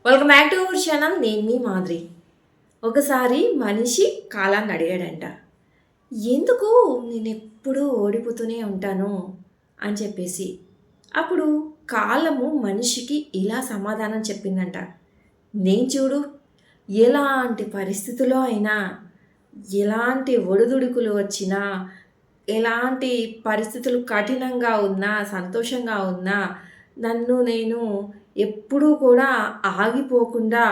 Welcome back to our channel. నేను మీ మాదిరి. ఒకసారి మనిషి కాలాన్ని అడిగాడంట, ఎందుకు నేను ఎప్పుడూ ఓడిపోతూనే ఉంటాను అని చెప్పేసి. అప్పుడు కాలము మనిషికి ఇలా సమాధానం చెప్పిందంట, నేను చూడు, ఎలాంటి పరిస్థితుల్లో అయినా, ఎలాంటి ఒడిదుడుకులు వచ్చినా, ఎలాంటి పరిస్థితులు కఠినంగా ఉన్నా, సంతోషంగా ఉన్నా, నన్ను నేను ఎప్పుడూ కూడా ఆగిపోకుండా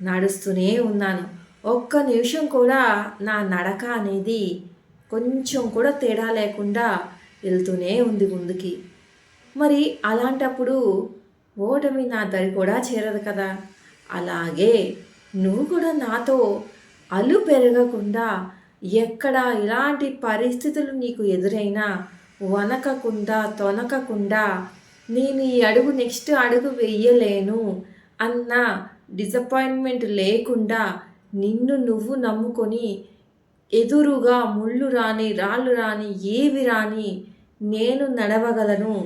నడుస్తూనే ఉన్నాను. ఒక్క నిమిషం కూడా నా నడక అనేది కొంచెం కూడా తేడా లేకుండా వెళ్తూనే ఉంది ముందుకి. మరి అలాంటప్పుడు ఓటమి నా దరి కూడా చేరదు కదా. అలాగే నువ్వు కూడా నాతో అలు పెరగకుండా, ఎక్కడ ఇలాంటి పరిస్థితులు నీకు ఎదురైనా వనకకుండా తొనకకుండా, నేను ఈ అడుగు నెక్స్ట్ అడుగు వెయ్యలేను అన్న డిసప్పాయింట్మెంట్ లేకుండా, నిన్ను నువ్వు నమ్ముకొని ఎదురుగా ముళ్ళు రాని రాళ్ళు రాని ఏవి రాని నేను నడవగలను,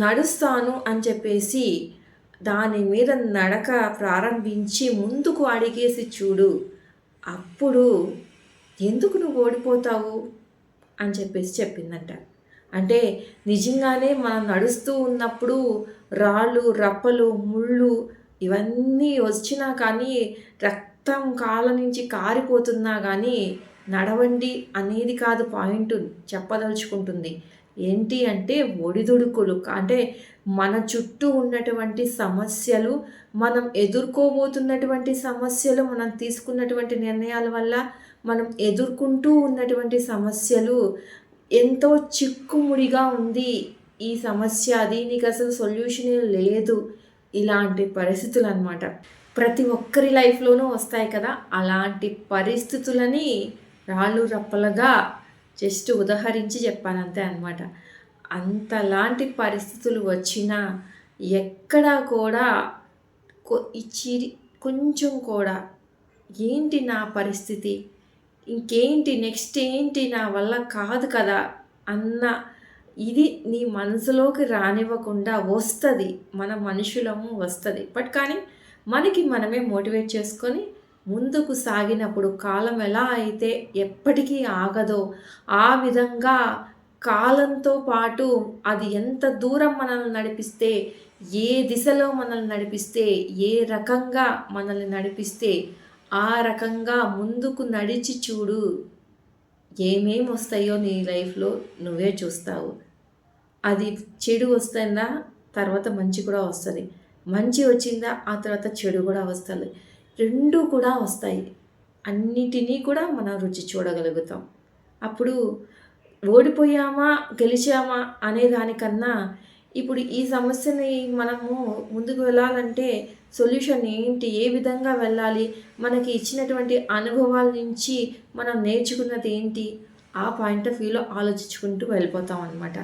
నడుస్తాను అని చెప్పేసి దాని మీద నడక ప్రారంభించి ముందుకు అడిగేసి చూడు. అప్పుడు ఎందుకు నువ్వు ఓడిపోతావు అని చెప్పేసి చెప్పిందంట. అంటే నిజంగానే మనం నడుస్తూ ఉన్నప్పుడు రాళ్ళు రప్పలు ముళ్ళు ఇవన్నీ వచ్చినా కానీ, రక్తం కాళ్ళ నుంచి కారిపోతున్నా కానీ నడవండి అనేది కాదు పాయింట్ చెప్పదలుచుకుంటుంది. ఏంటి అంటే ఒడిదుడుకులు, అంటే మన చుట్టూ ఉన్నటువంటి సమస్యలు, మనం ఎదుర్కోబోతున్నటువంటి సమస్యలు, మనం తీసుకున్నటువంటి నిర్ణయాల వల్ల మనం ఎదుర్కొంటూ ఉన్నటువంటి సమస్యలు ఎంతో చిక్కుముడిగా ఉంది ఈ సమస్య, దీనికి అసలు సొల్యూషనే లేదు, ఇలాంటి పరిస్థితులు అన్నమాట. ప్రతి ఒక్కరి లైఫ్లోనూ వస్తాయి కదా. అలాంటి పరిస్థితులని రాళ్ళు రప్పలుగా జస్ట్ ఉదహరించి చెప్పాను అంతే అనమాట. అంతలాంటి పరిస్థితులు వచ్చినా ఎక్కడా కూడా కొంచెం కూడా ఏంటి నా పరిస్థితి, ఇంకేంటి నెక్స్ట్ ఏంటి, నా వల్ల కాదు కదా అన్న ఇది నీ మనసులోకి రానివ్వకుండా వస్తుంది. మన మనుషులము వస్తుంది. బట్ కానీ మనకి మనమే మోటివేట్ చేసుకొని ముందుకు సాగినప్పుడు కాలం ఎలా అయితే ఎప్పటికీ ఆగదో ఆ విధంగా కాలంతో పాటు అది ఎంత దూరం మనల్ని నడిపిస్తే, ఏ దిశలో మనల్ని నడిపిస్తే, ఏ రకంగా మనల్ని నడిపిస్తే ఆ రకంగా ముందుకు నడిచి చూడు. ఏమేమి వస్తాయో నీ లైఫ్లో నువ్వే చూస్తావు. అది చెడు వస్తుందా, తర్వాత మంచి కూడా వస్తుంది. మంచి వచ్చిందా, ఆ తర్వాత చెడు కూడా వస్తుంది. రెండు కూడా వస్తాయి. అన్నిటినీ కూడా మనం రుచి చూడగలుగుతాం. అప్పుడు ఓడిపోయామా గెలిచామా అనే దానికన్నా ఇప్పుడు ఈ సమస్యని మనము ముందుకు వెళ్ళాలంటే సొల్యూషన్ ఏంటి, ఏ విధంగా వెళ్ళాలి, మనకి ఇచ్చినటువంటి అనుభవాల నుంచి మనం నేర్చుకున్నది ఏంటి, ఆ పాయింట్ ఆఫ్ వ్యూలో ఆలోచించుకుంటూ వెళ్ళిపోతాం అన్నమాట.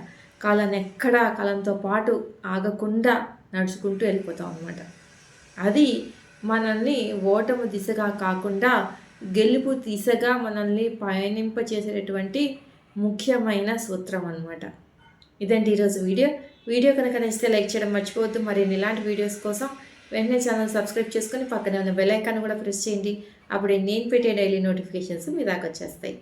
కాలంతో పాటు ఆగకుండా నడుచుకుంటూ వెళ్ళిపోతాం అన్నమాట. అది మనల్ని ఓటమి దిశగా కాకుండా గెలుపు దిశగా మనల్ని పయనింపచేసేటటువంటి ముఖ్యమైన సూత్రం అన్నమాట. ఇదండి ఈరోజు వీడియో కనుక నచ్చితే లైక్ చేయడం మర్చిపోవద్దు. మరిన్ని ఇలాంటి వీడియోస్ కోసం వెంటనే ఛానల్ సబ్స్క్రైబ్ చేసుకొని పక్కనే ఉన్న బెల్ ఐకాన్ కూడా ప్రెస్ చేయండి. అప్పుడే నేను పెట్టే డైలీ నోటిఫికేషన్స్ మీ దాకా వచ్చేస్తాయి.